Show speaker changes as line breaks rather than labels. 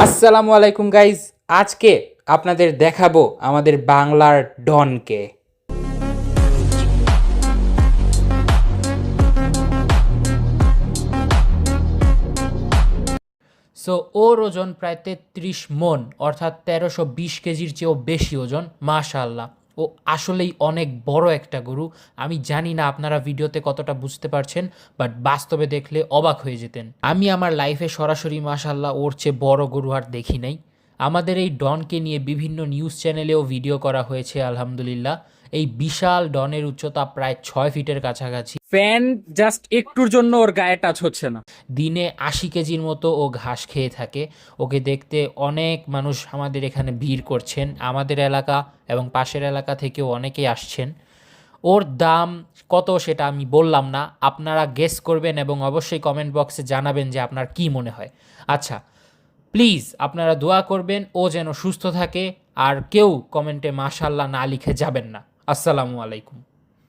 আসসালামু আলাইকুম গাইজ, আজকে আপনাদের দেখাবো আমাদের বাংলার ডনকে। সো ওর ওজন প্রায় ৩৩ মণ, অর্থাৎ ১৩২০ কেজির চেয়েও বেশি ওজন। মাশাআল্লাহ, ও আসলেই অনেক বড় একটা গরু। আমি জানি না আপনারা ভিডিওতে কতটা বুঝতে পারছেন, বাট বাস্তবে দেখলে অবাক হয়ে যেতেন। আমি আমার লাইফে সরাসরি মাশাআল্লাহ ওর চেয়ে বড় গরু আর দেখি নাই। আমাদের এই ডনকে নিয়ে বিভিন্ন নিউজ চ্যানেলেও ভিডিও করা হয়েছে আলহামদুলিল্লাহ। এই বিশাল ডনের উচ্চতা প্রায় ৬ ফিটের কাছাকাছি।
ফ্যান জাস্ট একটুর জন্য ওর গায়ে টাচ হচ্ছে না।
দিনে ৮০ কেজির মতো ও ঘাস খেয়ে থাকে। ওকে দেখতে অনেক মানুষ আমাদের এখানে ভিড় করছেন, আমাদের এলাকা এবং পাশের এলাকা থেকেও অনেকেই আসছেন। ওর দাম কত সেটা আমি বললাম না, আপনারা গেস করবেন এবং অবশ্যই কমেন্ট বক্সে জানাবেন যে আপনার কি মনে হয়। আচ্ছা, প্লিজ আপনারা দোয়া করবেন ও যেন সুস্থ থাকে, আর কেউ কমেন্টে মাশাআল্লাহ না লিখে যাবেন না। আসসালামু আলাইকুম।